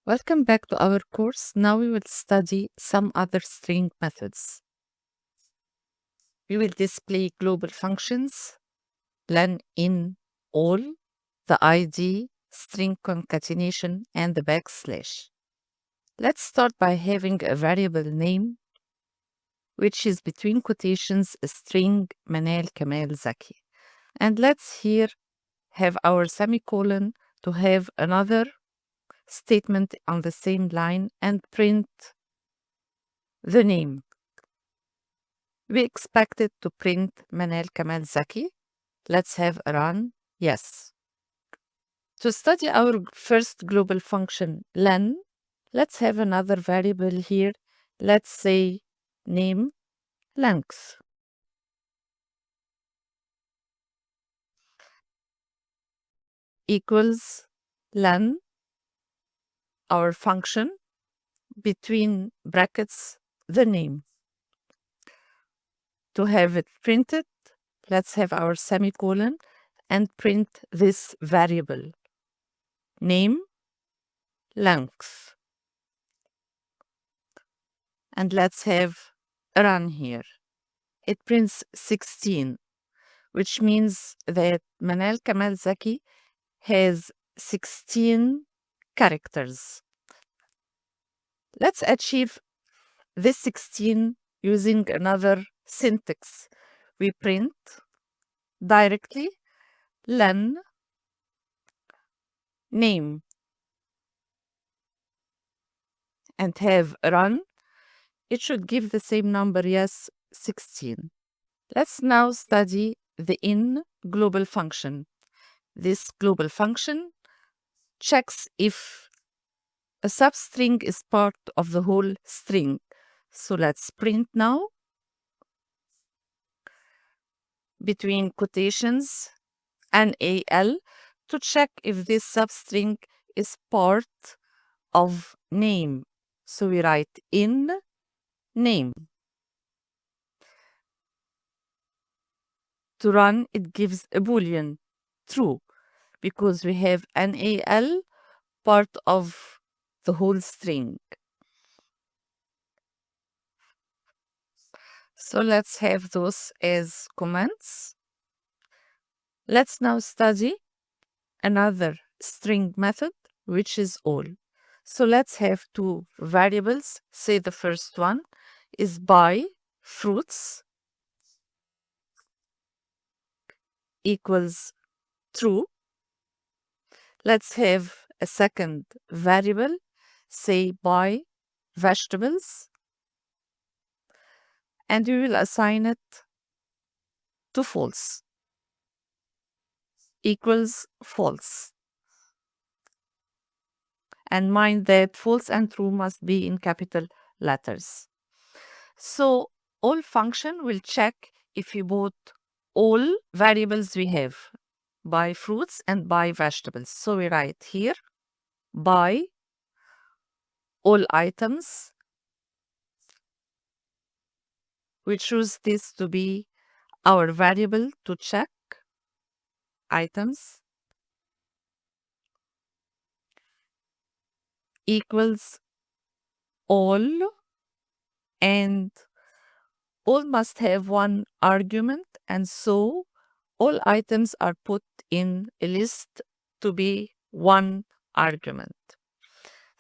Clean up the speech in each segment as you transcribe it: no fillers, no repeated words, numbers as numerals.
Welcome back to our course. Now we will study some other string methods. We will display global functions, len, in, all, the ID, string concatenation, and the backslash. Let's start by having a variable name, which is between quotations a string Manal Kamal Zaki. And let's here have our semicolon to have another statement on the same line and print the name. We expected to print Manal Kamal Zaki. Let's have a run. Yes. To study our first global function, len, let's have another variable here. Let's say name length. Equals len, our function, between brackets, the name. To have it printed, let's have our semicolon and print this variable. Name length. And let's have a run here. It prints 16, which means that Manal Kamal Zaki has 16 characters. Let's achieve this 16 using another syntax. We print directly len name and have run. It should give the same number, yes, 16. Let's now study the in global function. This global function checks if a substring is part of the whole string. So let's print now between quotations NaL to check if this substring is part of name. So we write in name. To run, it gives a boolean true because we have NaL part of the whole string. So let's have those as comments. Let's now study another string method, which is all. So let's have two variables. Say the first one is buy fruits equals true. Let's have a second variable. Say buy vegetables. And we will assign it to false. Equals false. And mind that false and true must be in capital letters. So all function will check if you both all variables we have, buy fruits and buy vegetables. So we write here, buy all items. We choose this to be our variable to check items equals all, and all must have one argument, and so all items are put in a list to be one argument.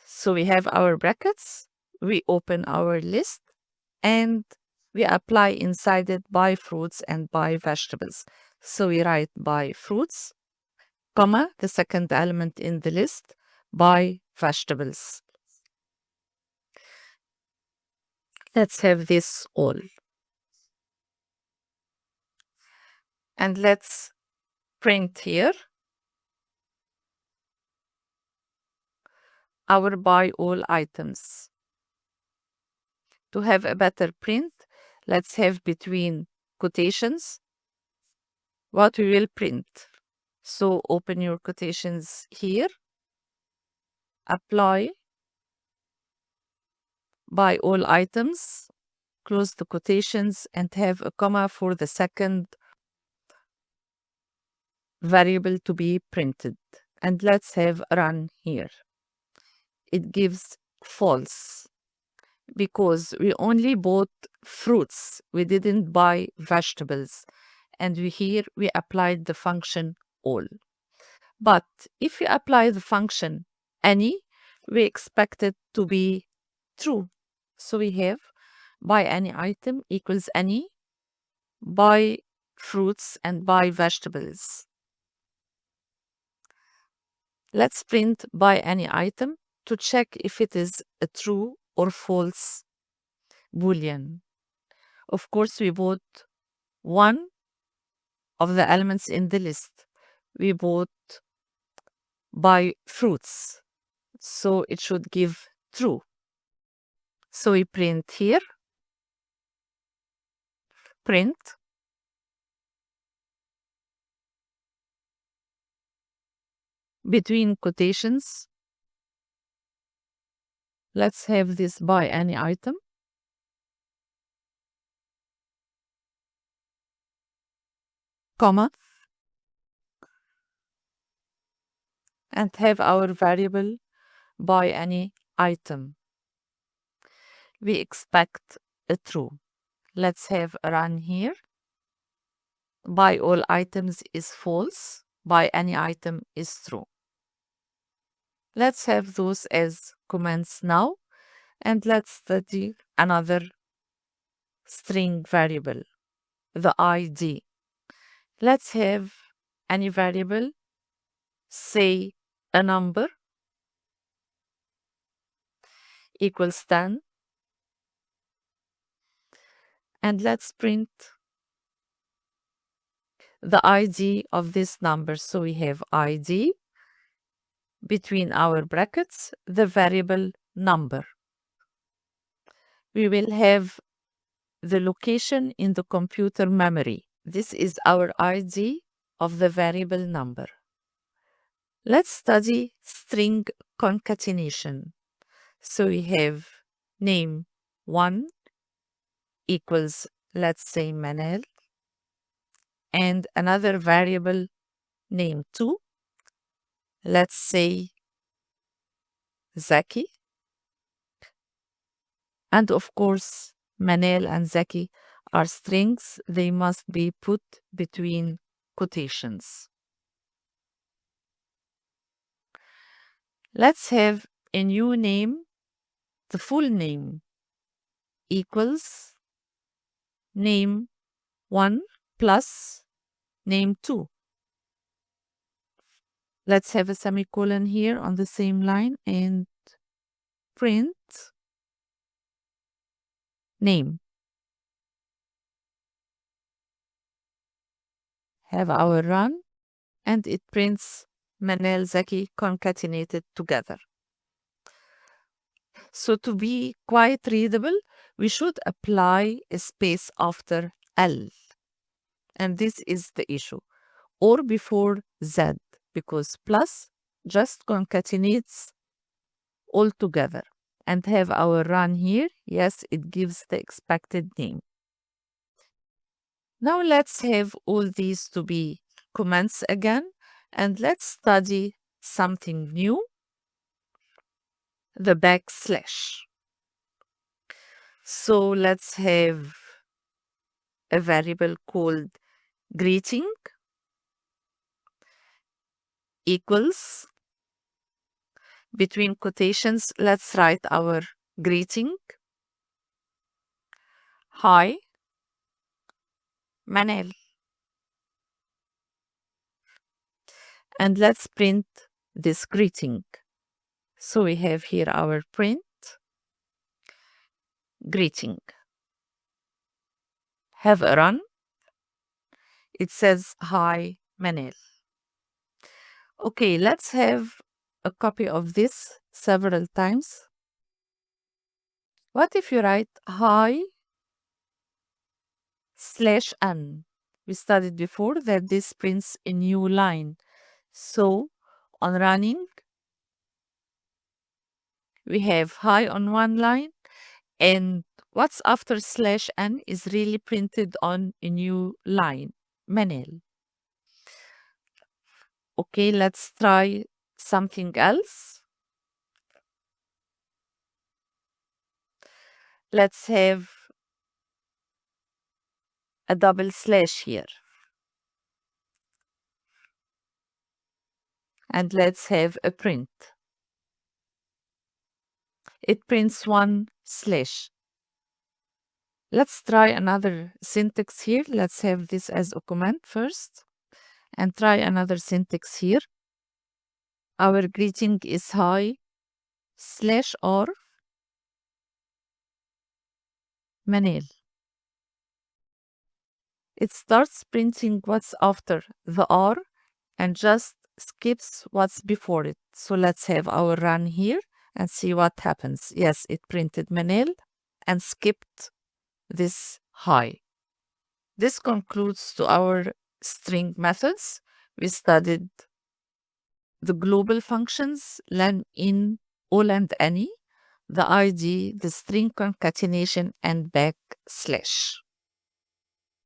So we have our brackets, we open our list, and we apply inside it buy fruits and buy vegetables. So we write buy fruits, comma, the second element in the list, buy vegetables. Let's have this all. And let's print here our buy all items. To have a better print, let's have between quotations what we will print. So open your quotations here, apply buy all items, close the quotations, and have a comma for the second variable to be printed. And let's have run here. it gives false because we only bought fruits. We didn't buy vegetables. And here we applied the function all. But if you apply the function any, we expect it to be true. So we have buy any item equals any, buy fruits and buy vegetables. Let's print buy any item to check if it is a true or false Boolean. Of course, we bought one of the elements in the list. We bought buy fruits, so it should give true. So we print here, print between quotations. Let's have this buy any item, comma, and have our variable buy any item. We expect a true. Let's have a run here. Buy all items is false. Buy any item is true. Let's have those as comments now, and let's study another string variable, the ID. Let's have any variable, say a number equals 10, and let's print the ID of this number. So we have ID between our brackets, the variable number. We will have the location in the computer memory. This is our ID of the variable number. Let's study string concatenation. So we have name 1 equals, let's say, Manel, and another variable name 2, let's say Zaki. And of course, Manel and Zaki are strings. They must be put between quotations. Let's have a new name. The full name equals name 1 plus name 2. Let's have a semicolon here on the same line and print name. Have our run, and it prints Manel Zaki concatenated together. So to be quite readable, we should apply a space after L. And this is the issue. Or before Z, because plus just concatenates all together. And have our run here. Yes, it gives the expected name. Now let's have all these to be comments again, and let's study something new, the backslash. So let's have a variable called greeting equals, between quotations, let's write our greeting. Hi, Manel. And let's print this greeting. So we have here our print greeting. Have a run. It says hi, Manel. Okay, let's have a copy of this several times. What if you write hi /n? We studied before that this prints a new line. So on running, we have hi on one line, and what's after /n is really printed on a new line, Manel. Okay, let's try something else. Let's have a double slash here. And let's have a print. It prints one slash. Let's try another syntax here. Let's have this as a command first and try another syntax here. Our greeting is hi /r Manel. It starts printing what's after the R and just skips what's before it. So let's have our run here and see what happens. Yes, it printed Manel and skipped this hi. This concludes to our string methods. We studied the global functions, len, in, all and any, the ID, the string concatenation, and backslash.